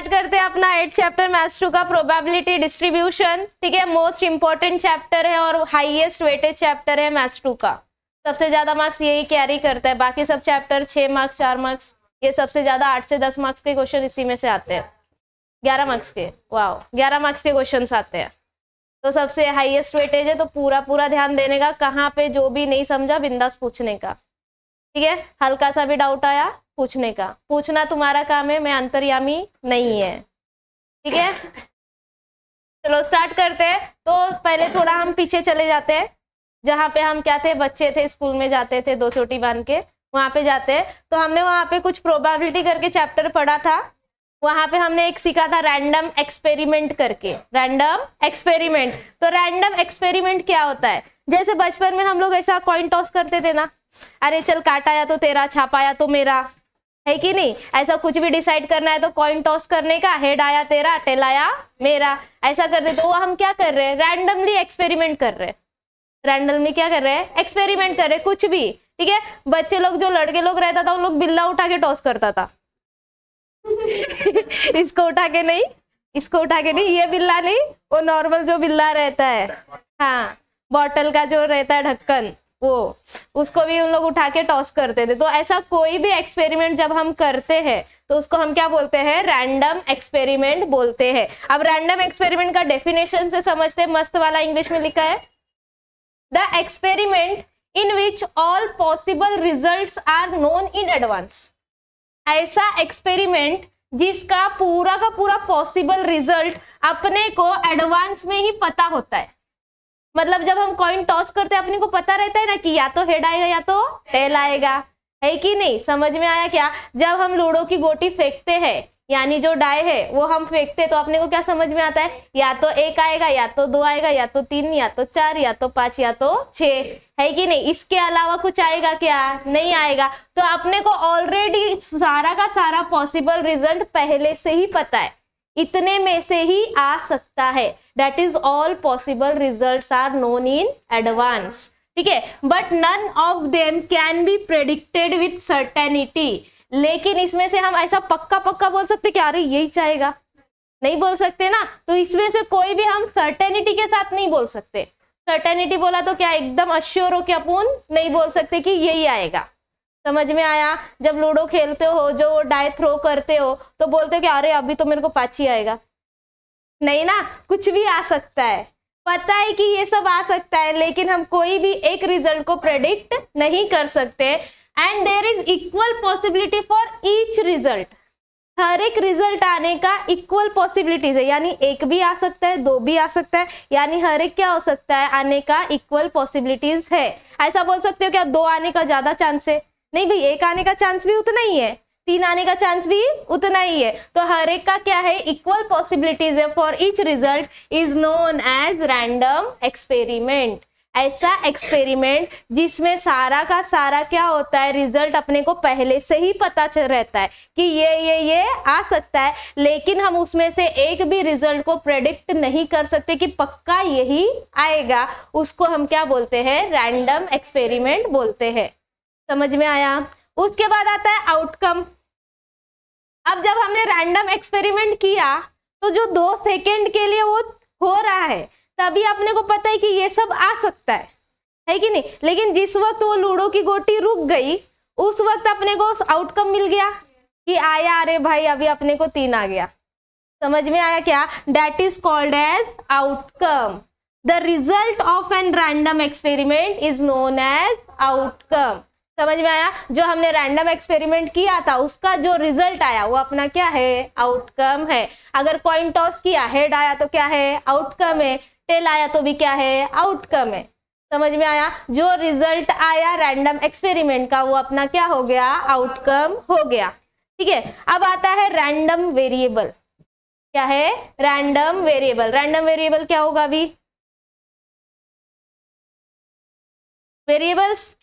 Start करते हैं अपना 8th चैप्टर मैथ्स 2 का प्रोबेबिलिटी डिस्ट्रीब्यूशन। ठीक है, मोस्ट इंपॉर्टेंट चैप्टर है और हाईएस्ट वेटेज चैप्टर है मैथ्स 2 का। सबसे ज्यादा मार्क्स यही कैरी करता है, बाकी सब चैप्टर 6 मार्क्स 4 मार्क्स, ये सबसे ज्यादा 8 से 10 मार्क्स के क्वेश्चन इसी में से आते हैं। 11 मार्क्स के, वाह 11 मार्क्स के क्वेश्चन आते हैं, तो सबसे हाईएस्ट वेटेज है। तो पूरा पूरा ध्यान देने का, कहाँ पे जो भी नहीं समझा बिंदास पूछने का। ठीक है, हल्का सा भी डाउट आया पूछने का, पूछना तुम्हारा काम है, मैं अंतर्यामी नहीं है। ठीक है, चलो स्टार्ट करते हैं। तो पहले थोड़ा हम पीछे चले जाते हैं, जहाँ पे हम क्या थे, बच्चे थे, स्कूल में जाते थे 2 चोटी बांध के, वहां पे जाते हैं। तो हमने वहां पे कुछ प्रोबेबिलिटी करके चैप्टर पढ़ा था। वहां पे हमने एक सीखा था रैंडम एक्सपेरिमेंट करके, रैंडम एक्सपेरिमेंट। तो रैंडम एक्सपेरिमेंट क्या होता है, जैसे बचपन में हम लोग ऐसा कॉइन टॉस करते थे ना, अरे चल काटा या तो तेरा, छापा या तो मेरा, है कि नहीं। ऐसा कुछ भी डिसाइड करना है तो कॉइन टॉस करने का, हेड आया तेरा, टेल आया मेरा, ऐसा कर दे। तो वो हम क्या कर रहे हैं, रैंडमली एक्सपेरिमेंट कर रहे हैं। रैंडमली क्या कर रहे हैं, एक्सपेरिमेंट कर रहे हैं, कुछ भी। ठीक है, बच्चे लोग जो लड़के लोग रहता था, उन लोग बिल्ला उठा के टॉस करता था। इसको उठा के नहीं, इसको उठा के नहीं, ये बिल्ला नहीं, वो नॉर्मल जो बिल्ला रहता है, हाँ बॉटल का जो रहता है ढक्कन, वो उसको भी उन लोग उठा के टॉस करते थे। तो ऐसा कोई भी एक्सपेरिमेंट जब हम करते हैं तो उसको हम क्या बोलते हैं, रैंडम एक्सपेरिमेंट बोलते हैं। अब रैंडम एक्सपेरिमेंट का डेफिनेशन से समझते हैं, मस्त वाला इंग्लिश में लिखा है, the experiment in which all possible results are known in advance. ऐसा एक्सपेरिमेंट जिसका पूरा का पूरा पॉसिबल रिजल्ट अपने को एडवांस में ही पता होता है। मतलब जब हम कॉइन टॉस करते हैं, अपने को पता रहता है ना कि या तो हेड आएगा या तो टेल आएगा, है कि नहीं। समझ में आया क्या। जब हम लूडो की गोटी फेंकते हैं, यानी जो डाय है वो हम फेंकते हैं, तो अपने को क्या समझ में आता है, या तो 1 आएगा, या तो 2 आएगा, या तो 3, या तो 4, या तो 5, या तो 6, है कि नहीं। इसके अलावा कुछ आएगा क्या, नहीं आएगा। तो अपने को ऑलरेडी सारा का सारा पॉसिबल रिजल्ट पहले से ही पता है, इतने में से ही आ सकता है। That is all possible results are known in advance. ठीक है, but none of them can be predicted with certainty. लेकिन इसमें से हम ऐसा पक्का पक्का बोल सकते कि अरे यही चाहेगा, नहीं बोल सकते ना। तो इसमें से कोई भी हम सर्टेनिटी के साथ नहीं बोल सकते। सर्टेनिटी बोला तो क्या एकदम अश्योर हो कि अपन नहीं बोल सकते कि यही आएगा। समझ में आया। जब लूडो खेलते हो, जो डाई थ्रो करते हो, तो बोलते हो कि अरे अभी तो मेरे को 5 ही आएगा, नहीं ना, कुछ भी आ सकता है। पता है कि ये सब आ सकता है, लेकिन हम कोई भी एक रिजल्ट को प्रेडिक्ट नहीं कर सकते। And there is equal possibility for each result. हर एक रिजल्ट आने का इक्वल पॉसिबिलिटीज है, यानी 1 भी आ सकता है, 2 भी आ सकता है, यानी हर एक क्या हो सकता है, आने का इक्वल पॉसिबिलिटीज है। ऐसा बोल सकते हो क्या 2 आने का ज्यादा चांस है, नहीं भाई, 1 आने का चांस भी उतना ही है, 3 आने का चांस भी उतना ही है। तो हर एक का क्या है, इक्वल पॉसिबिलिटीज है। For each result is known as random experiment. ऐसा एक्सपेरिमेंट जिसमें सारा का सारा क्या होता है, रिजल्ट अपने को पहले से ही पता चल रहता है कि ये आ सकता है, लेकिन हम उसमें से एक भी रिजल्ट को प्रेडिक्ट नहीं कर सकते कि पक्का यही आएगा। उसको हम क्या बोलते हैं, रैंडम एक्सपेरिमेंट बोलते हैं। समझ में आया। उसके बाद आता है आउटकम। अब जब हमने रैंडम एक्सपेरिमेंट किया, तो जो 2 सेकेंड के लिए वो हो रहा है, तभी अपने को पता है कि ये सब आ सकता है कि नहीं। लेकिन जिस वक्त वो लूडो की गोटी रुक गई, उस वक्त अपने को आउटकम मिल गया कि आया, अरे भाई अभी अपने को 3 आ गया। समझ में आया क्या। That is called as outcome. The result of an random experiment is known as outcome. समझ में आया। जो हमने रैंडम एक्सपेरिमेंट किया था, उसका जो रिजल्ट आया वो अपना क्या है, आउटकम है। अगर कॉइन टॉस किया, हेड आया तो क्या है, आउटकम है, टेल आया तो भी क्या है, आउटकम है। समझ में आया। जो रिजल्ट आया रैंडम एक्सपेरिमेंट का, वो अपना क्या हो गया, आउटकम हो गया। ठीक है, अब आता है रैंडम वेरिएबल। क्या है, रैंडम वेरिएबल। रैंडम वेरिएबल क्या होगा, अभी वेरिएबल्स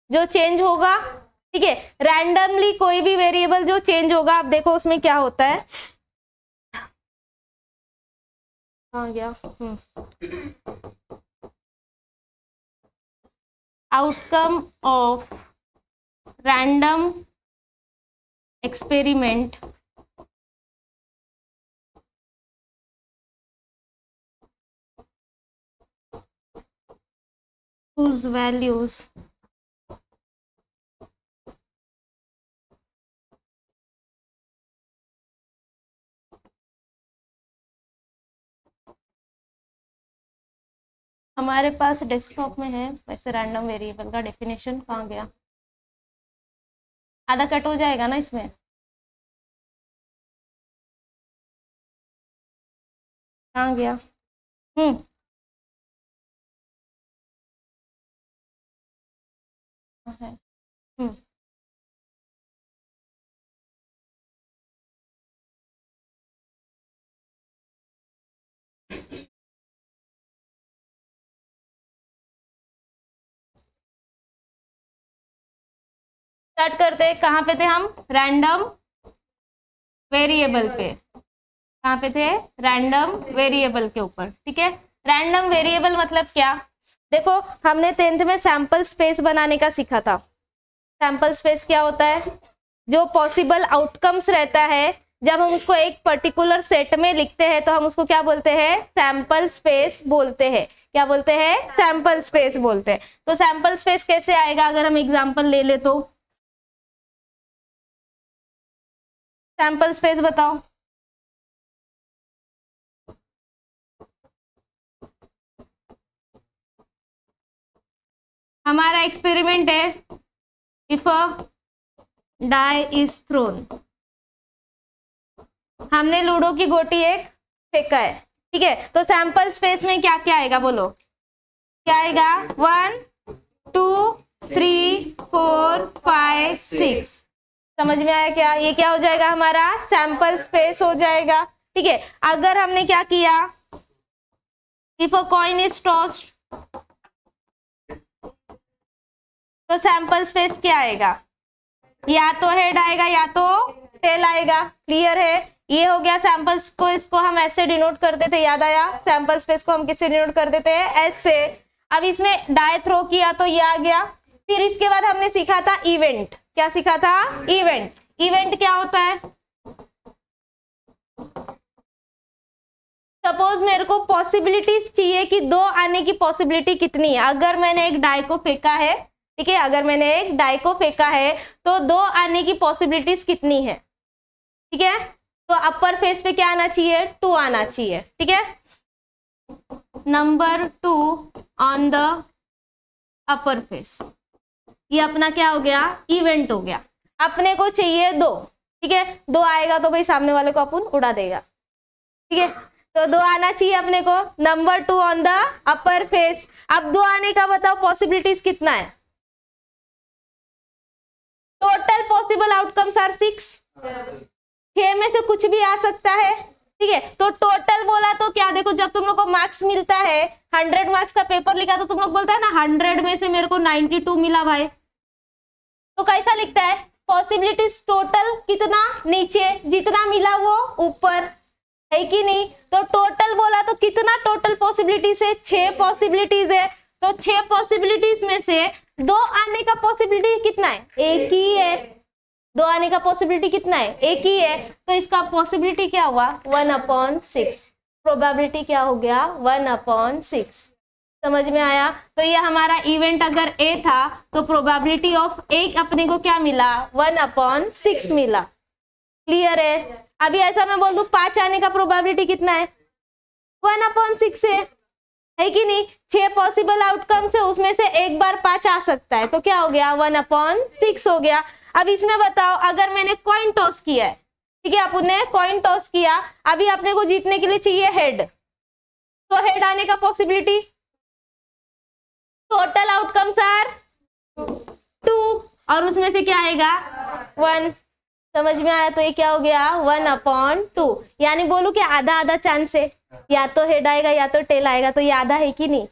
जो चेंज होगा। ठीक है, रैंडमली कोई भी वेरिएबल जो चेंज होगा, आप देखो उसमें क्या होता है, गया outcome of random experiment whose values हमारे पास डेस्कटॉप में है। वैसे रैंडम वेरिएबल का डेफिनेशन कहाँ गया? आधा कट हो जाएगा ना इसमें। कहाँ गया? है। स्टार्ट करते हैं। कहाँ पे थे हम? रैंडम वेरिएबल पे। कहाँ पे थे? रैंडम वेरिएबल के ऊपर। ठीक है, रैंडम वेरिएबल मतलब क्या? देखो, हमने 10th में सैंपल स्पेस बनाने का सीखा था। सैंपल स्पेस क्या होता है? जो पॉसिबल आउटकम्स रहता है, जब हम उसको एक पर्टिकुलर सेट में लिखते हैं तो हम उसको क्या बोलते हैं? सैंपल स्पेस बोलते हैं। क्या बोलते हैं? सैंपल स्पेस बोलते हैं। तो सैंपल स्पेस कैसे आएगा? अगर हम एग्जांपल ले ले तो सैंपल स्पेस बताओ। हमारा एक्सपेरिमेंट है, if a die is thrown. हमने लूडो की गोटी एक फेंका है। ठीक है, तो सैंपल स्पेस में क्या क्या आएगा? बोलो क्या आएगा? 1 2 3 4 5 6। समझ में आया क्या? ये क्या हो जाएगा? हमारा सैंपल स्पेस हो जाएगा। ठीक है, अगर हमने क्या किया, if a coin is tossed, तो सैंपल स्पेस क्या आएगा? या तो हेड आएगा या तो टेल आएगा। क्लियर है? ये हो गया सैंपल्स को, इसको हम ऐसे डिनोट करते थे। याद आया? सैंपल स्पेस को हम किससे डिनोट करते थे? ऐसे। अब इसमें डाई थ्रो किया तो ये आ गया। फिर इसके बाद हमने सीखा था इवेंट। क्या सीखा था? इवेंट। इवेंट क्या होता है? सपोज मेरे को पॉसिबिलिटीज चाहिए कि 2 आने की पॉसिबिलिटी कितनी है। अगर मैंने एक डाई को फेंका है, ठीक है, अगर मैंने एक डाई को फेंका है तो 2 आने की पॉसिबिलिटीज कितनी है? ठीक है, तो अपर फेस पे क्या आना चाहिए? 2 आना चाहिए। ठीक है, number 2 on the upper face. ये अपना क्या हो गया? इवेंट हो गया। अपने को चाहिए 2। ठीक है, 2 आएगा तो भाई सामने वाले को अपन उड़ा देगा। ठीक है, तो 2 आना चाहिए अपने को। Number 2 on the upper face. अब 2 आने का बताओ पॉसिबिलिटीज कितना है? Total possible outcomes are 6। 6 में से कुछ भी आ सकता है। ठीक है, तो टोटल बोला तो क्या? देखो, जब तुम लोग को मार्क्स मिलता है, 100 मार्क्स का पेपर लिखा तो तुम लोग बोलता है ना 100 में से मेरे को 92 मिला भाई। तो कैसा लिखता है? पॉसिबिलिटीज टोटल कितना? नीचे, जितना मिला वो ऊपर, है कि नहीं? तो टोटल बोला तो कितना टोटल पॉसिबिलिटीज है? 6 पॉसिबिलिटीज है। तो 6 पॉसिबिलिटीज में से 2 आने का पॉसिबिलिटी कितना है? एक ही है। 2 आने का पॉसिबिलिटी कितना है? एक ही है। तो इसका पॉसिबिलिटी क्या हुआ? 1/6। प्रोबेबिलिटी क्या हो गया? 1/6। समझ में आया? तो ये हमारा इवेंट अगर ए था तो प्रोबेबिलिटी ऑफ ए अपने को क्या मिला? 1/6 मिला। क्लियर है? अभी ऐसा मैं बोल दूं 5 आने का प्रोबेबिलिटी कितना है? 1/6 है कि नहीं? 6 पॉसिबल आउटकम्स है, उसमें से एक बार 5 आ सकता है, तो क्या हो गया? 1/6 हो गया। अब इसमें बताओ, अगर मैंने कॉइन टॉस किया है, ठीक है, अपन ने कॉइन टॉस किया, अभी अपने को जीतने के लिए चाहिए हेड, तो हेड आने का पॉसिबिलिटी, टोटल आउटकम्स आर 2 और उसमें से क्या आएगा? 1। समझ में आया? तो ये क्या हो गया? 1/2। यानी बोलूं कि आधा आधा चांस है, या तो हेड आएगा या तो टेल आएगा। तो ये आधा है कि नहीं?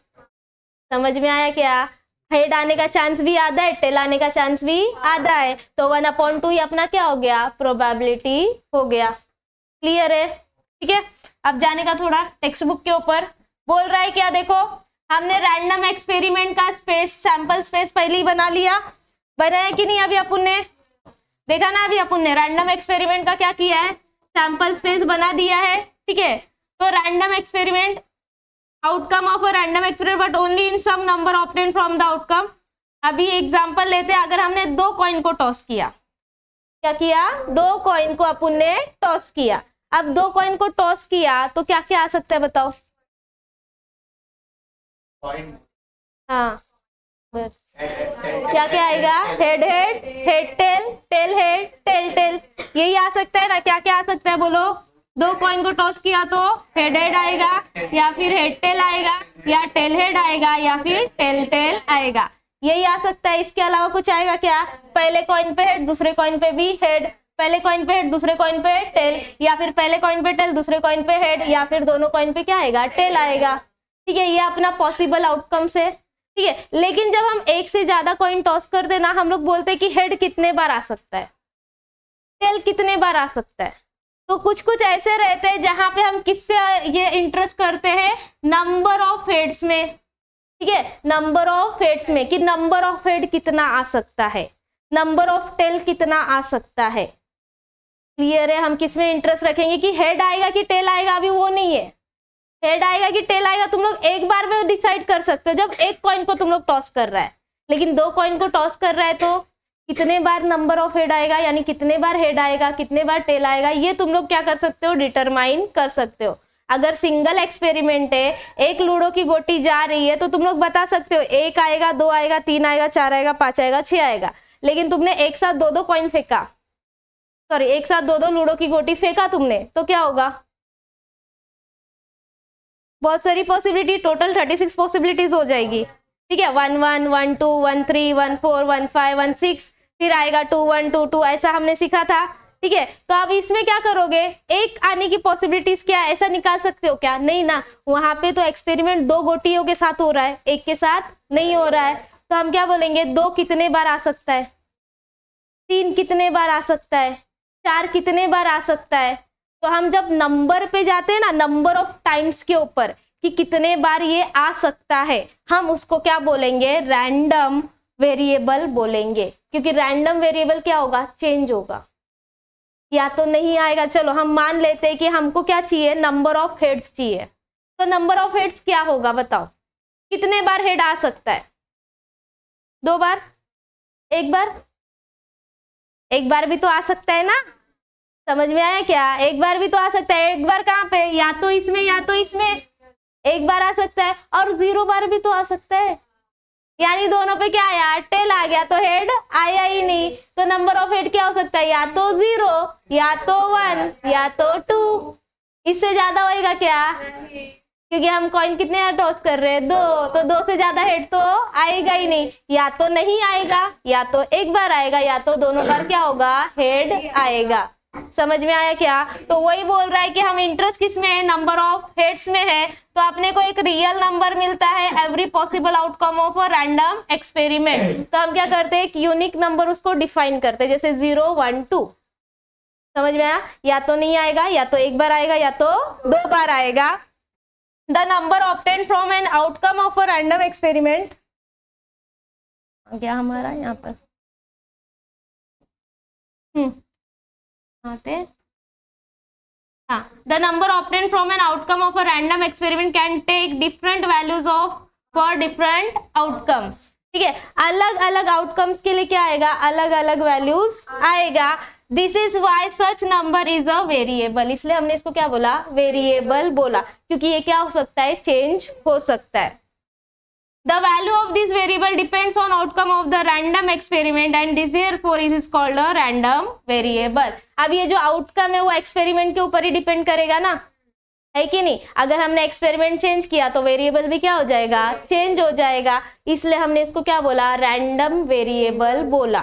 समझ में आया क्या? हेड आने का चांस भी आधा है, टेल आने का चांस भी आधा है। तो 1/2 ये अपना क्या हो गया? प्रोबेबिलिटी हो गया। क्लियर है? ठीक है, अब जाने का थोड़ा टेक्स्ट बुक के ऊपर। बोल रहा है क्या? देखो, हमने रैंडम एक्सपेरिमेंट का स्पेस, सैंपल स्पेस पहले ही बना लिया। बनाया कि नहीं? अभी अपन ने देखा ना, अभी अपन ने रैंडम एक्सपेरिमेंट का क्या किया है? सैंपल स्पेस बना दिया है। ठीक है, तो random experiment outcome of a random experiment but only in some number obtain from the outcome. अभी एग्जांपल लेते हैं, अगर हमने 2 कॉइन को टॉस किया, क्या किया, 2 कॉइन को अपन ने टॉस किया। अब 2 कॉइन को टॉस किया तो क्या क्या आ सकता है बताओ? हाँ, क्या क्या आएगा? Head head, head tail, tail head, tail tail, यही आ सकता है ना। क्या क्या आ सकता है बोलो? 2 कॉइन को टॉस किया तो हेड हेड आएगा, या फिर हेड टेल आएगा, या टेल हेड आएगा, या फिर टेल टेल आएगा, यही आ सकता है। इसके अलावा कुछ आएगा क्या? पहले कॉइन पे हेड, दूसरे कॉइन पे भी हेड, पहले कॉइन पे हेड, दूसरे कॉइन पे टेल, या फिर पहले कॉइन पे टेल, दूसरे कॉइन पे हेड, या फिर दोनों कॉइन पे क्या आएगा? टेल आएगा। ठीक है, ये अपना पॉसिबल आउटकम्स है। ठीक है, लेकिन जब हम एक से ज्यादा कॉइन टॉस कर देना, हम लोग बोलते हैं कि हेड कितने बार आ सकता है, टेल कितने बार आ सकता है। तो कुछ कुछ ऐसे रहते हैं जहां पे हम किससे ये इंटरेस्ट करते हैं? नंबर ऑफ हेड्स में। ठीक है, नंबर ऑफ हेड्स में, कि नंबर ऑफ हेड कितना आ सकता है, नंबर ऑफ टेल कितना आ सकता है। क्लियर है? हम किस में इंटरेस्ट रखेंगे कि हेड आएगा कि टेल आएगा, अभी वो नहीं है। हेड आएगा कि टेल आएगा तुम लोग एक बार में डिसाइड कर सकते हो, जब एक कॉइन को तुम लोग टॉस कर रहा है। लेकिन 2 कॉइन को टॉस कर रहा है तो कितने बार नंबर ऑफ हेड आएगा, यानी कितने बार हेड आएगा, कितने बार टेल आएगा, ये तुम लोग क्या कर सकते हो? डिटरमाइन कर सकते हो। अगर सिंगल एक्सपेरिमेंट है, एक लूडो की गोटी जा रही है, तो तुम लोग बता सकते हो 1 आएगा, 2 आएगा, 3 आएगा, 4 आएगा, 5 आएगा, 6 आएगा। लेकिन तुमने एक साथ 2-2 कॉइन फेंका, सॉरी एक साथ 2-2 लूडो की गोटी फेंका तुमने, तो क्या होगा? बहुत सारी पॉसिबिलिटी, टोटल 36 पॉसिबिलिटीज हो जाएगी। ठीक है, 1 1 1 2 1 3 1 4 1 5 1 6, फिर आएगा 2 1 2 2, ऐसा हमने सीखा था। ठीक है, तो अब इसमें क्या करोगे? एक आने की पॉसिबिलिटीज क्या है, ऐसा निकाल सकते हो क्या? नहीं ना, वहां पे तो एक्सपेरिमेंट 2 गोटियों के साथ हो रहा है, एक के साथ नहीं हो रहा है। तो हम क्या बोलेंगे? 2 कितने बार आ सकता है, 3 कितने बार आ सकता है, 4 कितने बार आ सकता है। तो हम जब नंबर पे जाते हैं ना, नंबर ऑफ टाइम्स के ऊपर, कि कितने बार ये आ सकता है, हम उसको क्या बोलेंगे? रैंडम वेरिएबल बोलेंगे। क्योंकि रैंडम वेरिएबल क्या होगा? चेंज होगा, या तो नहीं आएगा। चलो हम मान लेते हैं कि हमको क्या चाहिए? नंबर ऑफ हेड्स चाहिए। तो नंबर ऑफ हेड्स क्या होगा बताओ? कितने बार हेड आ सकता है? 2 बार, 1 बार, 1 बार भी तो आ सकता है ना। समझ में आया क्या? 1 बार भी तो आ सकता है। 1 बार कहाँ पे? या तो इसमें या तो इसमें, 1 बार आ सकता है। और 0 बार भी तो आ सकता है, यानी दोनों पे क्या आया? टेल आ गया, तो हेड आया ही नहीं। तो नंबर ऑफ हेड क्या हो सकता है? या तो 0, या तो 1, या तो 2। इससे ज्यादा होएगा क्या? क्योंकि हम कॉइन कितने टॉस कर रहे हैं? 2, तो 2 से ज्यादा हेड तो आएगा ही नहीं। या तो नहीं आएगा, या तो 1 बार आएगा, या तो दोनों बार क्या होगा? हेड आएगा। समझ में आया क्या? तो वही बोल रहा है कि हम इंटरेस्ट किस में है? नंबर ऑफ हेड्स में है। तो अपने को एक रियल नंबर मिलता है every possible outcome of a random experiment. तो हम क्या करते हैं? एक यूनिक नंबर उसको डिफाइन करते हैं, जैसे 0 1 2। समझ में आया? या तो नहीं आएगा, या तो 1 बार आएगा, या तो 2 बार आएगा। The number obtain from an outcome of a random experiment, क्या हमारा यहाँ पर the number obtained from an outcome of a random experiment can take different values of for different outcomes। ठीक है, अलग अलग आउटकम्स के लिए क्या आएगा? अलग अलग वैल्यूज आएगा। This is why such number is a variable, इसलिए हमने इसको क्या बोला? वेरिएबल बोला, क्योंकि ये क्या हो सकता है? चेंज हो सकता है। The value of this variable depends on outcome of the random experiment and this therefore is called a random variable। अब ये जो आउटकम है वो एक्सपेरिमेंट के ऊपर ही डिपेंड करेगा ना, है कि नहीं? अगर हमने एक्सपेरिमेंट चेंज किया तो वेरिएबल भी क्या हो जाएगा? चेंज हो जाएगा। इसलिए हमने इसको क्या बोला? रैंडम वेरिएबल बोला,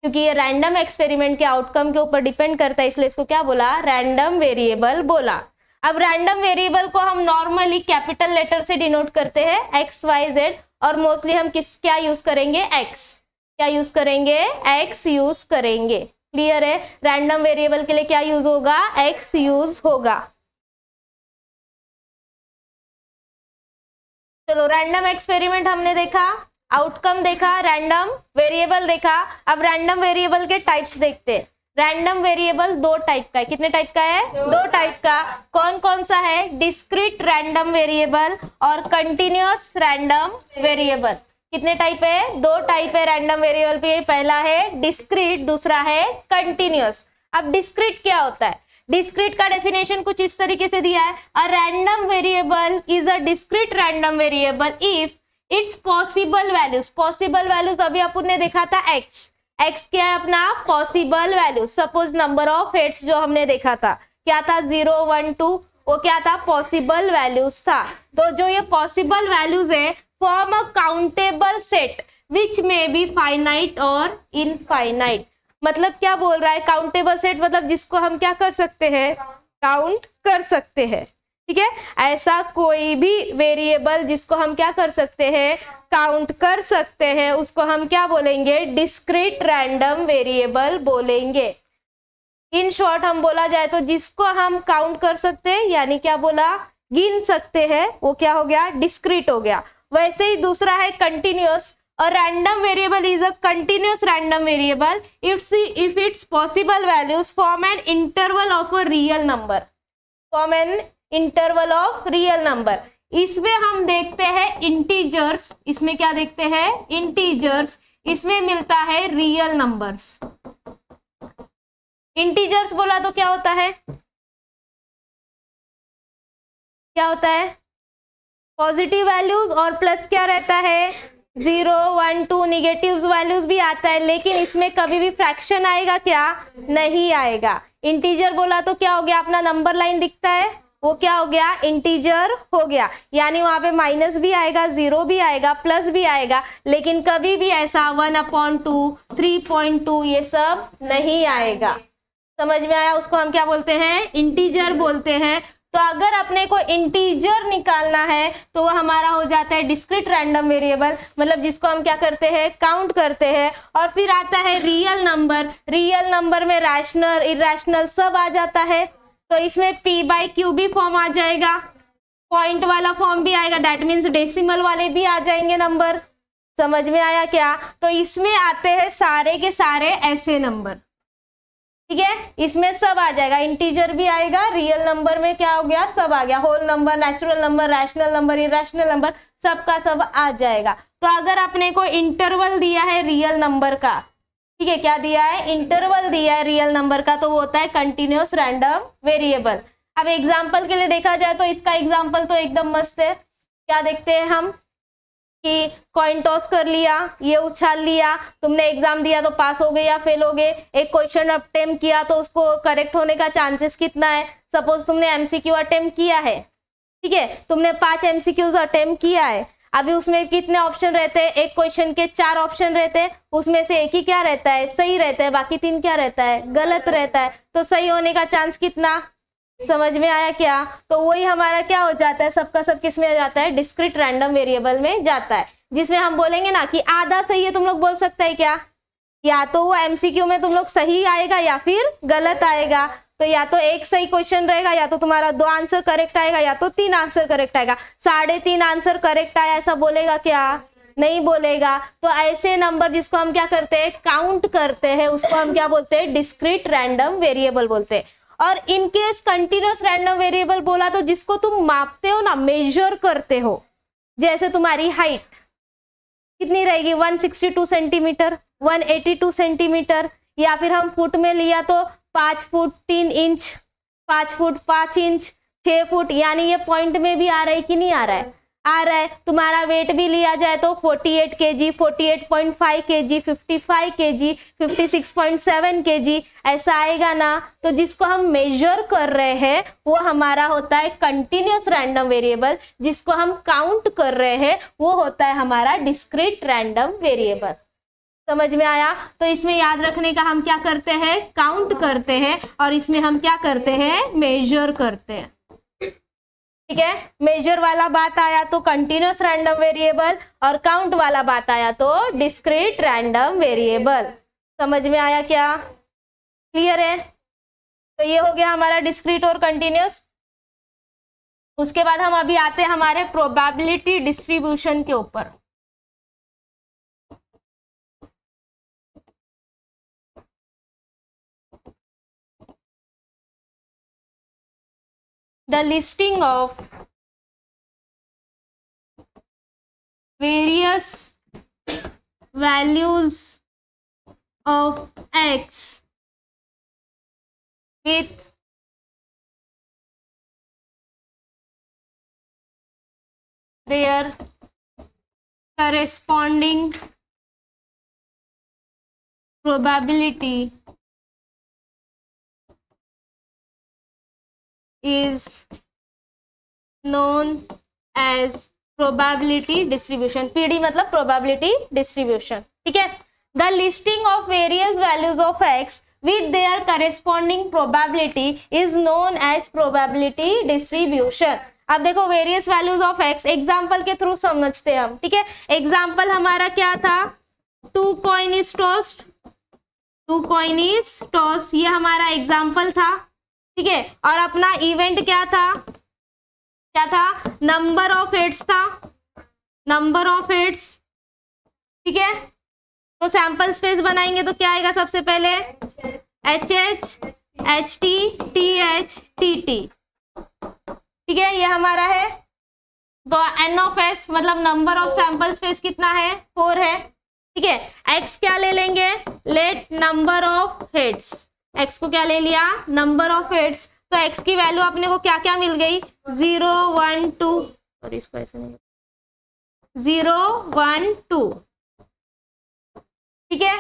क्योंकि ये रैंडम एक्सपेरिमेंट के आउटकम के ऊपर डिपेंड करता है, इसलिए इसको क्या बोला? रैंडम वेरिएबल बोला। अब रैंडम वेरिएबल को हम नॉर्मली कैपिटल लेटर से डिनोट करते हैं, एक्स वाई जेड, और मोस्टली हम क्या यूज करेंगे? एक्स। क्या यूज करेंगे? एक्स यूज करेंगे। क्लियर है? रैंडम वेरिएबल के लिए क्या यूज होगा? एक्स यूज होगा। चलो, रैंडम एक्सपेरिमेंट हमने देखा, आउटकम देखा, रैंडम वेरिएबल देखा। अब रैंडम वेरिएबल के टाइप्स देखते हैं। रैंडम वेरिएबल दो टाइप का है। कितने टाइप का है? दो टाइप का। कौन कौन सा है? डिस्क्रीट रैंडम वेरिएबल और कंटिन्यूअस रैंडम वेरिएबल। कितने टाइप है? दो टाइप है रैंडम वेरिएबल पे। पहला है डिस्क्रीट, दूसरा है कंटिन्यूअस। अब डिस्क्रीट क्या होता है? डिस्क्रीट का डेफिनेशन कुछ इस तरीके से दिया है, a random variable is a discrete random variable if it's possible values. Possible values अभी अपन ने देखा था एक्स। एक्स क्या है अपना? Possible values. Suppose number of heads जो हमने देखा था क्या था? 0, 1, 2, वो क्या था? पॉसिबल वैल्यूज था। तो जो ये पॉसिबल वैल्यूज है form a countable set which may be finite और इनफाइनाइट। मतलब क्या बोल रहा है? काउंटेबल सेट मतलब जिसको हम क्या कर सकते हैं? काउंट कर सकते हैं। ठीक है, ऐसा कोई भी वेरिएबल जिसको हम क्या कर सकते हैं? काउंट कर सकते हैं, उसको हम क्या बोलेंगे? डिस्क्रीट रैंडम वेरिएबल बोलेंगे। इन शॉर्ट हम बोला जाए तो जिसको हम काउंट कर सकते हैं यानी क्या बोला? गिन सकते हैं, वो क्या हो गया? डिस्क्रीट हो गया। वैसे ही दूसरा है continuous. A random variable is a continuous random variable if its possible values form an interval of a real number. Form an interval of real number. इसमें हम देखते हैं इंटीजर्स। इसमें क्या देखते हैं? इंटीजर्स। इसमें मिलता है रियल नंबर्स। इंटीजर्स बोला तो क्या होता है? क्या होता है? पॉजिटिव वैल्यूज और प्लस क्या रहता है? 0, 1, 2 निगेटिव वैल्यूज भी आता है, लेकिन इसमें कभी भी फ्रैक्शन आएगा क्या? नहीं आएगा। इंटीजर बोला तो क्या हो गया? अपना नंबर लाइन दिखता है, वो क्या हो गया? इंटीजर हो गया। यानी वहां पे माइनस भी आएगा, 0 भी आएगा, प्लस भी आएगा, लेकिन कभी भी ऐसा 1/2, 3.2 ये सब नहीं आएगा। समझ में आया? उसको हम क्या बोलते हैं? इंटीजर बोलते हैं। तो अगर अपने को इंटीजर निकालना है तो वो हमारा हो जाता है डिस्क्रीट रैंडम वेरिएबल, मतलब जिसको हम क्या करते हैं? काउंट करते हैं। और फिर आता है रियल नंबर। रियल नंबर में रैशनल, इरैशनल सब आ जाता है। तो इसमें p/q भी फॉर्म आ जाएगा, पॉइंट वाला फॉर्म भी आएगा, दैट मीन्स डेसिमल वाले भी आ जाएंगे नंबर। समझ में आया क्या? तो इसमें आते हैं सारे के सारे ऐसे नंबर। ठीक है, इसमें सब आ जाएगा, इंटीजर भी आएगा, रियल नंबर में क्या हो गया? सब आ गया। Whole number, natural number, rational number, irrational number, सबका सब आ जाएगा। तो अगर अपने को इंटरवल दिया है रियल नंबर का, ठीक है, क्या दिया है? इंटरवल दिया है रियल नंबर का, तो वो होता है कंटिन्यूअस रैंडम वेरिएबल। अब एग्जाम्पल के लिए देखा जाए तो इसका एग्जाम्पल तो एकदम मस्त है। क्या देखते हैं हम कि कॉइन टॉस कर लिया, ये उछाल लिया, तुमने एग्जाम दिया तो पास हो गए या फेल हो गए। एक क्वेश्चन अटेम्प्ट किया तो उसको करेक्ट होने का चांसेस कितना है? सपोज तुमने एमसीक्यू अटेम्प्ट किया है, ठीक है, तुमने 5 एमसीक्यूज अटेम्प्ट किया है। अभी उसमें कितने ऑप्शन रहते हैं? एक क्वेश्चन के 4 ऑप्शन रहते हैं, उसमें से एक ही क्या रहता है? सही रहता है, बाकी 3 क्या रहता है? गलत रहता है। तो सही होने का चांस कितना? समझ में आया क्या? तो वही हमारा क्या हो जाता है? सबका सब किस में जाता है? डिस्क्रीट रैंडम वेरिएबल में जाता है, जिसमें हम बोलेंगे ना कि आधा सही है। तुम लोग बोल सकते हैं क्या? या तो वो एमसीक्यू में तुम लोग सही आएगा या फिर गलत आएगा। तो या तो एक सही क्वेश्चन रहेगा, या तो तुम्हारा 2 आंसर करेक्ट आएगा, या तो 3 आंसर करेक्ट आएगा। 3.5 आंसर करेक्ट आया ऐसा बोलेगा क्या? नहीं बोलेगा। तो ऐसे नंबर जिसको हम क्या करते हैं? काउंट करते हैं, उसको हम क्या बोलते हैं? डिस्क्रीट रैंडम वेरिएबल बोलते हैं। और इनकेस कंटिन्यूअस रैंडम वेरिएबल बोला तो जिसको तुम मापते हो ना, मेजर करते हो, जैसे तुम्हारी हाइट कितनी रहेगी? 162 सेंटीमीटर, 182 सेंटीमीटर, या फिर हम फुट में लिया तो 5 foot 3 inch, 5 foot 5 inch, 6 foot, यानी ये पॉइंट में भी आ रहा है कि नहीं आ रहा है? आ रहा है। तुम्हारा वेट भी लिया जाए तो 48 kg, 48.5 kg, 55 kg, 56.7 kg ऐसा आएगा ना। तो जिसको हम मेजर कर रहे हैं वो हमारा होता है कंटिन्यूअस रैंडम वेरिएबल, जिसको हम काउंट कर रहे हैं वो होता है हमारा डिस्क्रीट रैंडम वेरिएबल। समझ में आया? तो इसमें याद रखने का हम क्या करते हैं? काउंट करते हैं, और इसमें हम क्या करते हैं? मेजर करते हैं। ठीक है, मेजर वाला बात आया तो कंटिन्यूअस रैंडम वेरिएबल, और काउंट वाला बात आया तो डिस्क्रीट रैंडम वेरिएबल। समझ में आया क्या? क्लियर है? तो ये हो गया हमारा डिस्क्रीट और कंटिन्यूअस। उसके बाद हम अभी आते हैं हमारे प्रोबेबिलिटी डिस्ट्रीब्यूशन के ऊपर। The listing of various values of x with their corresponding probability is known as probability distribution. PD मतलब probability distribution. ठीक है. The listing of various values of x with their corresponding probability is known as probability distribution. अब देखो various values of x example के through समझते हैं हम. ठीक है. एग्जाम्पल हमारा क्या था? 2 coin is tossed. 2 coin is toss, ये हमारा एग्जाम्पल था. ठीक है. और अपना इवेंट क्या था? क्या था? नंबर ऑफ हेड्स था. Number of heads. ठीक है. तो सैंपल स्पेस बनाएंगे तो क्या आएगा? सबसे पहले H H, H T, T H, T T. ठीक है. ये हमारा है. तो एन ऑफ एस मतलब नंबर ऑफ सैंपल स्पेस कितना है? 4 है. ठीक है. एक्स क्या ले लेंगे? Let number of heads. X को क्या ले लिया? Number of heads. तो एक्स की वैल्यू अपने को क्या क्या मिल गई? 0 1 2. और इसको ऐसे नहीं, 0 1 2. ठीक है.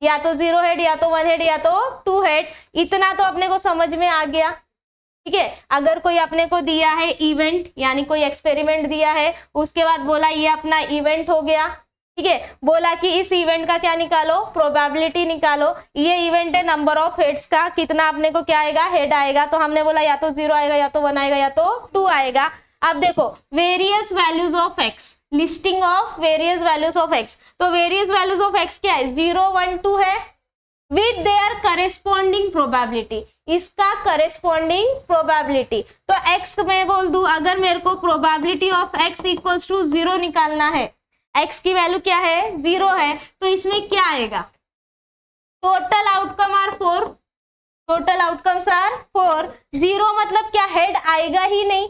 या तो 0 हेड, या तो 1 हेड, या तो 2 हेड. इतना तो अपने को समझ में आ गया. ठीक है. अगर कोई अपने को दिया है इवेंट, यानी कोई एक्सपेरिमेंट दिया है, उसके बाद बोला ये अपना इवेंट हो गया. ठीक है. बोला कि इस इवेंट का क्या निकालो? प्रोबेबिलिटी निकालो. ये इवेंट है नंबर ऑफ हेड्स का. कितना अपने को क्या आएगा? हेड आएगा. तो हमने बोला या तो 0 आएगा, या तो 1 आएगा, या तो 2 आएगा. अब देखो various values of x, listing of various values of x. तो वेरियस वैल्यूज ऑफ एक्स क्या है? 0 1 2 है विद देयर करेस्पॉन्डिंग प्रोबेबिलिटी. इसका करेस्पॉन्डिंग प्रोबेबिलिटी. तो एक्स में बोल दूं, अगर मेरे को probability of x equals to 0 निकालना है, एक्स की वैल्यू क्या है? 0 है. तो इसमें क्या आएगा? Total outcome are 4. Total outcomes are 4. 0 मतलब क्या? हेड आएगा ही नहीं.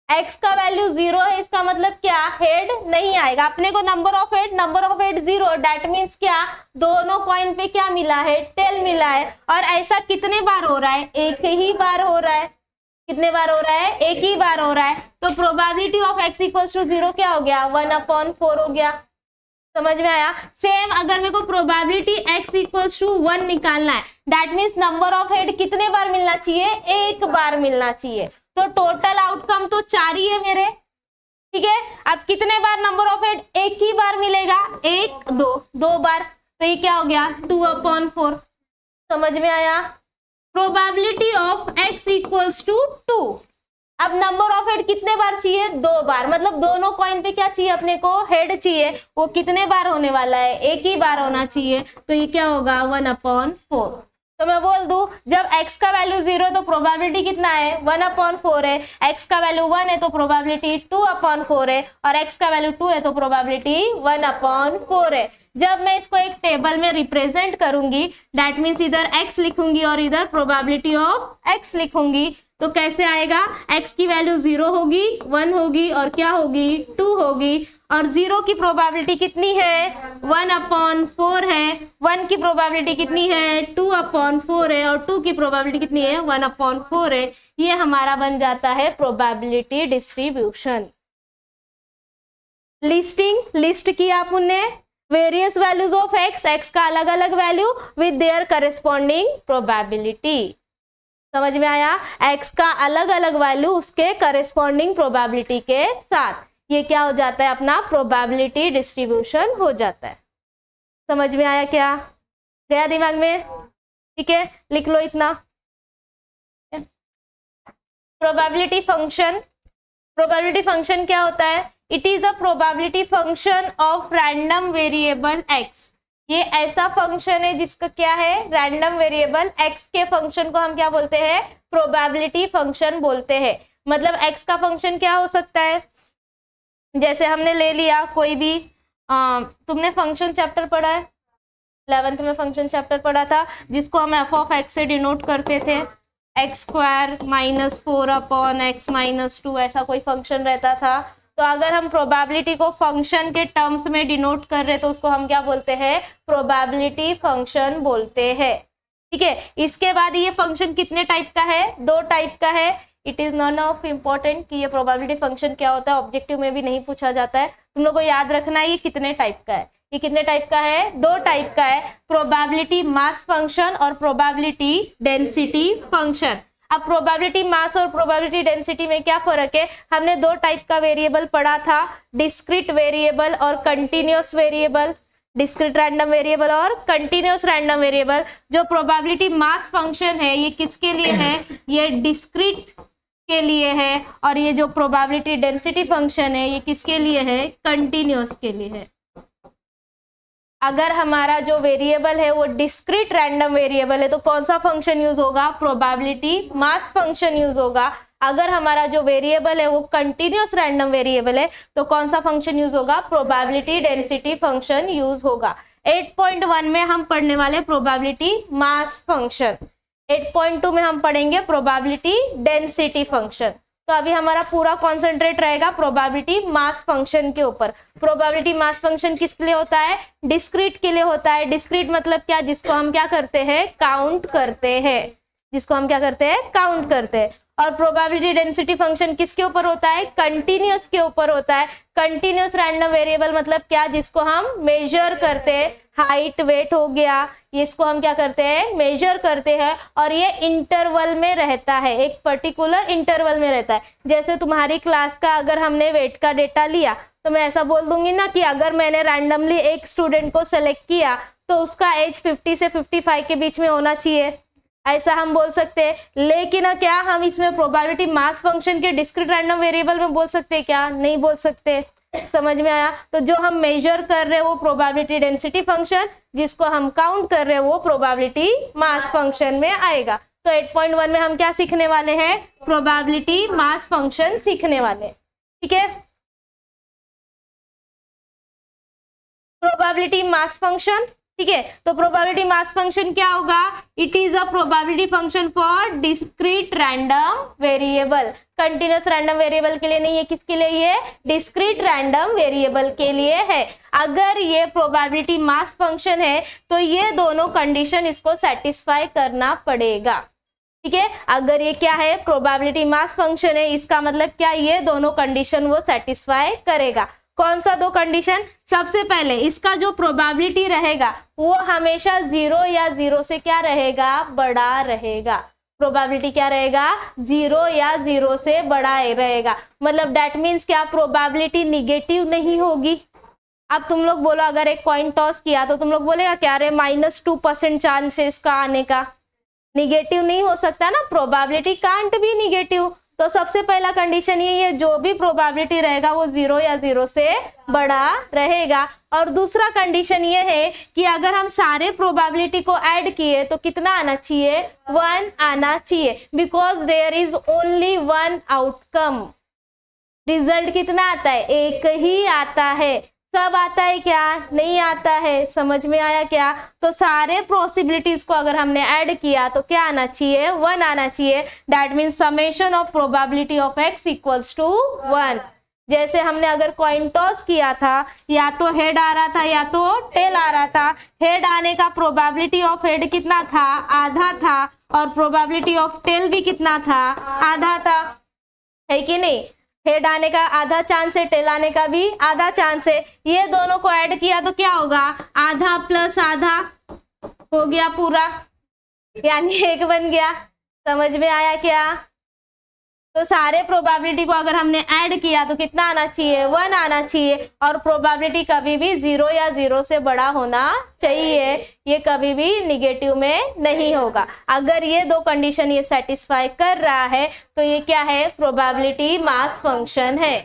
एक्स का वैल्यू 0 है, इसका मतलब क्या? हेड नहीं आएगा. अपने को number of head 0. That means क्या? दोनों कॉइन पे क्या मिला है? टेल मिला है. और ऐसा कितने बार हो रहा है? एक ही बार हो रहा है. कितने बार हो रहा है? एक ही बार हो रहा है. तो probability of x equals to 0 क्या हो गया? 1/4 हो गया. समझ में आया? सेम अगर मेरे को प्रोबेबिलिटी एक्स इक्वल्स टू 1 निकालना है, that means number of head कितने बार मिलना चाहिए? एक बार मिलना चाहिए. तो टोटल आउटकम तो 4 ही है मेरे. ठीक है. अब कितने बार नंबर ऑफ हेड? एक ही बार मिलेगा. 1 2 2 बार. तो ये क्या हो गया? 2/4. समझ में आया? Probability of x equals to 2. अब नंबर ऑफ हेड कितने बार चाहिए? 2 बार. मतलब दोनों कॉइन पे क्या चाहिए अपने को? हेड चाहिए. वो कितने बार होने वाला है? एक ही बार होना चाहिए. तो ये क्या होगा? 1/4. तो मैं बोल दूं, जब x का वैल्यू 0 है तो प्रोबेबिलिटी कितना है? 1/4 है. x का वैल्यू 1 है तो प्रोबेबिलिटी 2/4 है. और x का वैल्यू 2 है तो प्रोबेबिलिटी 1/4 है. जब मैं इसको एक टेबल में रिप्रेजेंट करूंगी, दैट मीन्स इधर x लिखूंगी और इधर प्रोबेबिलिटी ऑफ x लिखूंगी, तो कैसे आएगा? x की वैल्यू 0 होगी, 1 होगी और क्या होगी? 2 होगी. और 0 की प्रोबेबिलिटी कितनी है? 1/4 है. 1 की प्रोबेबिलिटी कितनी है? 2/4 है. और 2 की प्रोबेबिलिटी कितनी है? 1/4 है. ये हमारा बन जाता है प्रोबेबिलिटी डिस्ट्रीब्यूशन. लिस्टिंग, लिस्ट किया आपने various values of x, x का अलग अलग value with their corresponding probability. समझ में आया? एक्स का अलग अलग वैल्यू उसके करेस्पॉन्डिंग प्रोबेबिलिटी के साथ. ये क्या हो जाता है? अपना प्रोबेबिलिटी डिस्ट्रीब्यूशन हो जाता है. समझ में आया? क्या गया दिमाग में? ठीक है. लिख लो इतना. Probability function. प्रोबेबिलिटी फंक्शन क्या होता है? It is a probability function of random variable x. ये ऐसा फंक्शन है जिसका क्या है? रैंडम वेरिएबल एक्स के फंक्शन को हम क्या बोलते हैं? प्रोबेबिलिटी फंक्शन बोलते हैं. मतलब एक्स का फंक्शन क्या हो सकता है? जैसे हमने ले लिया कोई भी, तुमने फंक्शन चैप्टर पढ़ा है? 11th में फंक्शन चैप्टर पढ़ा था जिसको हम f ऑफ एक्स से डिनोट करते थे. x² -4 अपॉन x -2 ऐसा कोई फंक्शन रहता था। तो अगर हम प्रोबेबिलिटी को फंक्शन के टर्म्स में डिनोट कर रहे तो उसको हम क्या बोलते हैं, प्रोबेबिलिटी फंक्शन बोलते हैं। ठीक है, इसके बाद ये फंक्शन कितने टाइप का है, 2 टाइप का है। It is none of important कि ये प्रोबेबिलिटी फंक्शन क्या होता है, ऑब्जेक्टिव में भी नहीं पूछा जाता है। तुम लोग को याद रखना है ये कितने टाइप का है, ये कितने टाइप का है, 2 टाइप का है, प्रोबेबिलिटी मास फंक्शन और प्रोबेबिलिटी डेंसिटी फंक्शन। अब प्रोबेबिलिटी मास और प्रोबेबिलिटी डेंसिटी में क्या फर्क है, हमने 2 टाइप का वेरिएबल पढ़ा था, डिस्क्रीट वेरिएबल और continuous variable, discrete random variable और कंटिन्यूअस रैंडम वेरिएबल। जो प्रोबेबिलिटी मास फंक्शन है ये किसके लिए है, ये डिस्क्रीट के लिए है, और ये जो प्रोबेबिलिटी डेंसिटी फंक्शन है ये किसके लिए है, कंटिन्यूअस के लिए है। अगर हमारा जो वेरिएबल है वो डिस्क्रीट रैंडम वेरिएबल है तो कौन सा फंक्शन यूज होगा, प्रोबेबिलिटी मास फंक्शन यूज होगा। अगर हमारा जो वेरिएबल है वो कंटिन्यूअस रैंडम वेरिएबल है तो कौन सा फंक्शन यूज होगा, प्रोबेबिलिटी डेंसिटी फंक्शन यूज होगा। 8.1 में हम पढ़ने वाले प्रोबेबिलिटी मास फंक्शन, 8.2 में हम पढ़ेंगे प्रोबेबिलिटी डेंसिटी फंक्शन। तो अभी हमारा पूरा कॉन्सेंट्रेट रहेगा प्रोबेबिलिटी मास फंक्शन के ऊपर। प्रोबेबिलिटी मास फंक्शन किस लिए होता है, डिस्क्रीट के लिए होता है। डिस्क्रीट मतलब क्या, जिसको हम क्या करते हैं, काउंट करते हैं, जिसको हम क्या करते हैं, काउंट करते हैं। और प्रोबेबिलिटी डेंसिटी फंक्शन किसके ऊपर होता है, कंटिन्यूअस के ऊपर होता है। कंटिन्यूअस रैंडम वेरिएबल मतलब क्या, जिसको हम मेजर करते हैं, हाइट वेट हो गया, इसको हम क्या करते हैं, मेजर करते हैं, और ये इंटरवल में रहता है, एक पर्टिकुलर इंटरवल में रहता है। जैसे तुम्हारी क्लास का अगर हमने वेट का डेटा लिया तो मैं ऐसा बोल दूंगी ना कि अगर मैंने रैंडमली एक स्टूडेंट को सेलेक्ट किया तो उसका एज 50 से 55 के बीच में होना चाहिए, ऐसा हम बोल सकते हैं। लेकिन क्या हम इसमें प्रोबेबिलिटी मास फंक्शन के डिस्क्रीट रैंडम वेरिएबल में बोल सकते हैं क्या, नहीं बोल सकते। समझ में आया। तो जो हम मेजर कर रहे हैं वो प्रोबेबिलिटी डेंसिटी फंक्शन, जिसको हम काउंट कर रहे हैं वो प्रोबेबिलिटी मास फंक्शन में आएगा। तो 8.1 में हम क्या सीखने वाले हैं, प्रोबेबिलिटी मास फंक्शन सीखने वाले। ठीक है, प्रोबेबिलिटी मास फंक्शन। ठीक है, तो प्रोबेबिलिटी मास फंक्शन क्या होगा, it is a probability function for discrete random variable. Continuous random variable के लिए नहीं है, किसके लिए, ये डिस्क्रीट रैंडम वेरिएबल के लिए है। अगर ये प्रोबेबिलिटी मास फंक्शन है तो ये दोनों कंडीशन इसको सेटिस्फाई करना पड़ेगा। ठीक है, अगर ये क्या है, प्रोबेबिलिटी मास फंक्शन है, इसका मतलब क्या, ये दोनों कंडीशन वो सेटिस्फाई करेगा। कौन सा 2 कंडीशन, सबसे पहले इसका जो प्रोबेबिलिटी रहेगा वो हमेशा 0 या 0 से क्या रहेगा, बड़ा रहेगा। प्रोबेबिलिटी क्या रहेगा, 0 या 0 से बड़ा रहेगा। मतलब दैट मीन्स क्या, प्रोबेबिलिटी निगेटिव नहीं होगी। अब तुम लोग बोलो अगर एक कॉइन टॉस किया तो तुम लोग बोलेगा क्या, रे -2% चांस है इसका आने का, निगेटिव नहीं हो सकता ना, प्रोबेबिलिटी कांट बी निगेटिव। तो सबसे पहला कंडीशन ये है, जो भी प्रोबेबिलिटी रहेगा वो 0 या 0 से बड़ा रहेगा। और दूसरा कंडीशन ये है कि अगर हम सारे प्रोबेबिलिटी को ऐड किए तो कितना आना चाहिए, 1 आना चाहिए, because there is only 1 outcome. Result कितना आता है, एक ही आता है। सब आता है क्या, नहीं आता है। समझ में आया क्या। तो सारे पॉसिबिलिटीज को अगर हमने ऐड किया तो क्या आना चाहिए, 1 आना चाहिए। That means summation of probability of x equals to 1। जैसे हमने अगर कॉइन टॉस किया था, या तो हेड आ रहा था या तो टेल आ रहा था। हेड आने का प्रोबेबिलिटी ऑफ हेड कितना था, आधा था, और प्रोबेबिलिटी ऑफ टेल भी कितना था, आधा था, है कि नहीं। हेड आने का आधा चांस है, टेल आने का भी आधा चांस है। ये दोनों को ऐड किया तो क्या होगा, आधा प्लस आधा हो गया पूरा, यानी 1 बन गया। समझ में आया क्या। तो सारे प्रोबेबिलिटी को अगर हमने ऐड किया तो कितना आना चाहिए, 1 आना चाहिए। और प्रोबेबिलिटी कभी भी 0 या 0 से बड़ा होना चाहिए, ये कभी भी निगेटिव में नहीं होगा। अगर ये 2 कंडीशन ये सेटिस्फाई कर रहा है तो ये क्या है, प्रोबेबिलिटी मास फंक्शन है।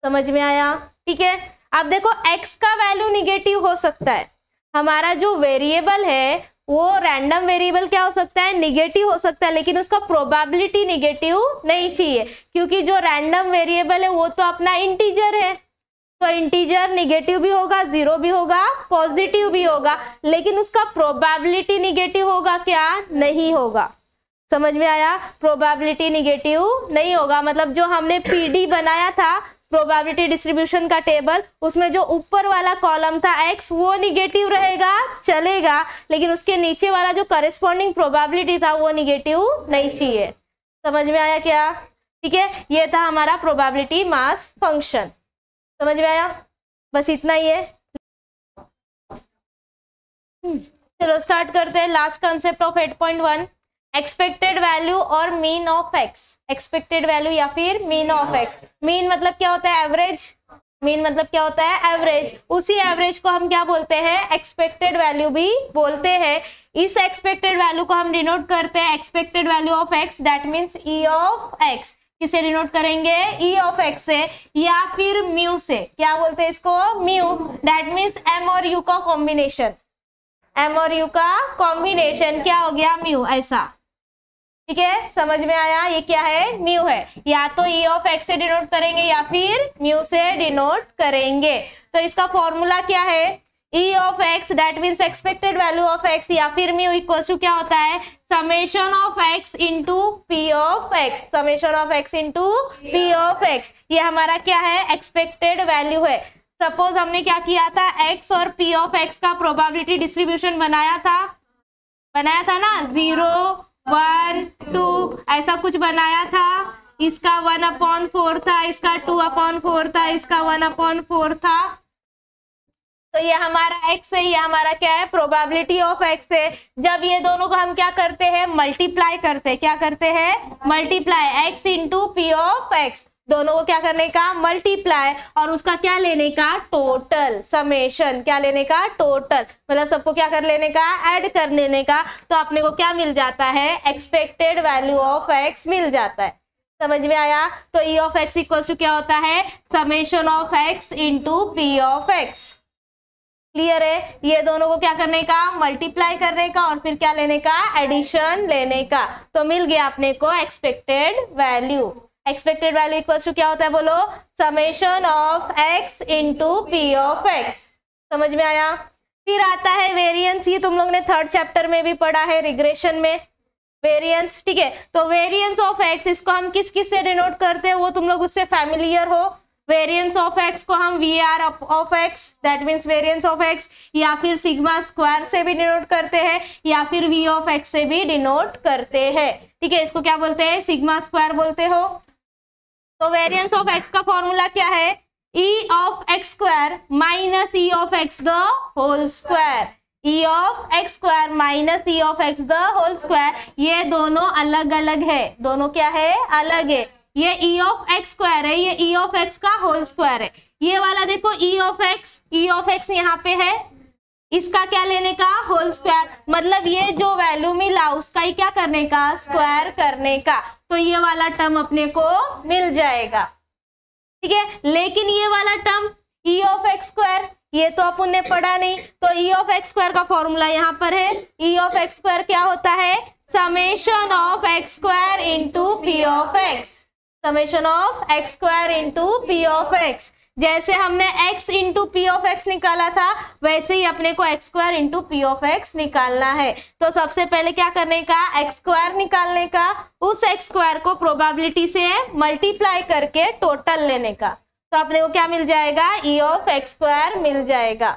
समझ में आया। ठीक है, अब देखो x का वैल्यू निगेटिव हो सकता है। हमारा जो वेरिएबल है वो रैंडम वेरिएबल क्या हो सकता है, निगेटिव हो सकता है, लेकिन उसका प्रोबेबिलिटी निगेटिव नहीं चाहिए, क्योंकि जो रैंडम वेरिएबल है वो तो अपना इंटीजर है। तो इंटीजर निगेटिव भी होगा, 0 भी होगा, पॉजिटिव भी होगा, लेकिन उसका प्रोबेबिलिटी निगेटिव होगा क्या, नहीं होगा। समझ में आया? प्रोबेबिलिटी निगेटिव नहीं होगा, मतलब जो हमने पीडी बनाया था प्रोबेबिलिटी डिस्ट्रीब्यूशन का टेबल, उसमें जो ऊपर वाला कॉलम था x वो निगेटिव रहेगा चलेगा, लेकिन उसके नीचे वाला जो करेस्पॉन्डिंग प्रोबेबिलिटी था वो निगेटिव नहीं चाहिए। समझ में आया क्या? ठीक है, ये था हमारा प्रोबेबिलिटी मास फंक्शन। समझ में आया? बस इतना ही है। चलो स्टार्ट करते हैं last concept of 8.1, expected value और mean of X. Expected value या फिर मीन ऑफ एक्स। मीन मतलब क्या होता है? एवरेज। मीन मतलब क्या होता है? एवरेज। उसी एवरेज को हम क्या बोलते हैं? एक्सपेक्टेड वैल्यू भी बोलते हैं। इस एक्सपेक्टेड वैल्यू को हम डिनोट करते हैं expected value of x, that means E of x. किसे डिनोट करेंगे? ई ऑफ एक्स से या फिर म्यू से। क्या बोलते हैं इसको? म्यू। दैट मीन्स एम और यू का कॉम्बिनेशन। एम और यू का कॉम्बिनेशन क्या हो गया? म्यू। ऐसा, ठीक है, समझ में आया? ये क्या है? म्यू है। या तो ई ऑफ एक्स से डिनोट करेंगे या फिर म्यू से डिनोट करेंगे। तो इसका फॉर्मूला क्या है? E of x that means expected value of x या फिर म्यू इक्वल टू क्या होता है? Summation of x into P of x. Summation of x into P of x, ये हमारा क्या है? एक्सपेक्टेड वैल्यू है। सपोज हमने क्या किया था? x और p ऑफ x का प्रोबेबिलिटी डिस्ट्रीब्यूशन बनाया था ना, 0 1 2 ऐसा कुछ बनाया था। इसका 1/4 था, इसका 2/4 था, इसका 1/4 था। तो ये हमारा x है, ये हमारा क्या है? प्रोबेबिलिटी ऑफ x है। जब ये दोनों को हम क्या करते हैं? मल्टीप्लाई करते हैं। क्या करते हैं? Multiply. x into P of x, दोनों को क्या करने का? मल्टीप्लाई, और उसका क्या लेने का? टोटल। समेशन क्या लेने का? टोटल। मतलब सबको क्या कर लेने का? ऐड कर लेने का। तो अपने को क्या मिल जाता है? एक्सपेक्टेड वैल्यू ऑफ एक्स मिल जाता है। समझ में आया? तो E of x equal to क्या होता है? Summation of x into P of x. Clear है? ये दोनों को क्या करने का? मल्टीप्लाई करने का, और फिर क्या लेने का? एडिशन लेने का। तो मिल गया अपने को expected value. Expected value equal to क्या होता है? बोलो, summation of x into P of x. समझ में आया? फिर आता है वेरिएंस। ये तुम लोग ने 3rd चैप्टर में भी पढ़ा है, रिग्रेशन में वेरिएंस। ठीक है, तो वेरिएंस ऑफ एक्स, इसको हम किस किस से डिनोट करते हैं वो तुम लोग उससे फैमिलियर हो। वेरिएंस ऑफ एक्स को हम V R of x, that means variance of x, या फिर सिग्मा स्क्वायर से भी डिनोट करते हैं, या फिर वी ऑफ एक्स से भी डिनोट करते हैं। ठीक है, इसको क्या बोलते हैं? सिग्मा स्क्वायर बोलते हो। तो वेरिएंस ऑफ एक्स का फॉर्मूला क्या है? E of x square minus E of x the whole square. E of x square minus E of x the whole square, ये दोनों अलग अलग है। दोनों क्या है? अलग है। ये ई ऑफ एक्स स्क्वायर है, ये ई ऑफ एक्स का होल स्क्वायर है। ये वाला देखो ई ऑफ एक्स यहाँ पे है, इसका क्या लेने का? Whole square. मतलब ये जो वैल्यू मिला उसका ही क्या करने का? स्क्वायर करने का। तो ये वाला टर्म अपने को मिल जाएगा। ठीक है, लेकिन ये वाला term E of x square, ये तो अपन ने पढ़ा नहीं। तो ई ऑफ एक्स स्क्वायर का फॉर्मूला यहाँ पर है। ई ऑफ एक्स स्क्वायर क्या होता है? Summation of x square into P of x. Summation of x square into P of x. जैसे हमने x into P of x निकाला था, वैसे ही अपने को x square into P of x निकालना है। तो सबसे पहले क्या करने का? x स्क्वायर निकालने का, उस x स्क्वायर को प्रोबेबिलिटी से मल्टीप्लाई करके टोटल लेने का। तो अपने को क्या मिल जाएगा? ई ऑफ एक्स स्क्वायर मिल जाएगा।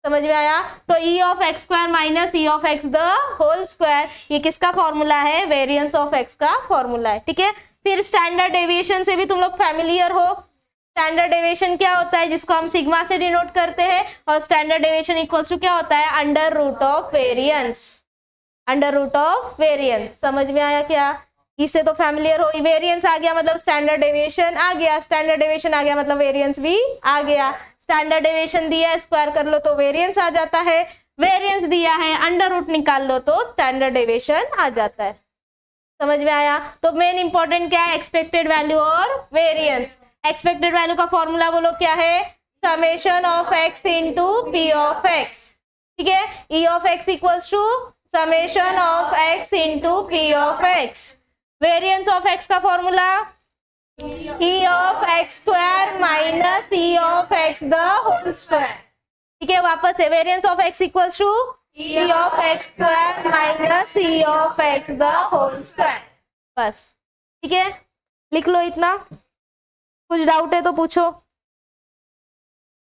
समझ में आया? तो E of x square minus E of x the whole square, ये किसका फॉर्मूला है? वेरिएंस ऑफ एक्स का फॉर्मूला है। ठीक है, फिर स्टैंडर्ड डेविएशन से भी तुम लोग फैमिलियर हो। स्टैंडर्ड डेविएशन क्या होता है? जिसको हम सिग्मा से डिनोट करते हैं, और स्टैंडर्ड डेविएशन इक्वल्स टू क्या होता है? Under root of variance. Under root of variance. समझ में आया क्या? इससे तो फैमिलियर हो। वेरिएंस आ गया मतलब स्टैंडर्ड डेविएशन आ गया, स्टैंडर्ड डेविएशन आ गया मतलब वेरिएंस भी आ गया। स्टैंडर्ड डेविएशन दिया है, स्क्वायर कर लो तो वेरिएंस आ जाता है। वेरिएंस दिया है, अंडर रूट निकाल लो तो स्टैंडर्ड डेविएशन आ जाता है। समझ में आया? तो मेन इंपॉर्टेंट क्या है? एक्सपेक्टेड वैल्यू और वेरिएंस। एक्सपेक्टेड वैल्यू का फॉर्मूला बोलो क्या है? Summation of x into P of X. ठीक है, E of x equals to summation of x into P of X. Variance of x का formula E of x square minus E of x the whole square. ठीक है, वापस है, variance of x equals to e of x square minus e of x the whole square. बस ठीक है, लिख लो इतना। कुछ डाउट है तो पूछो।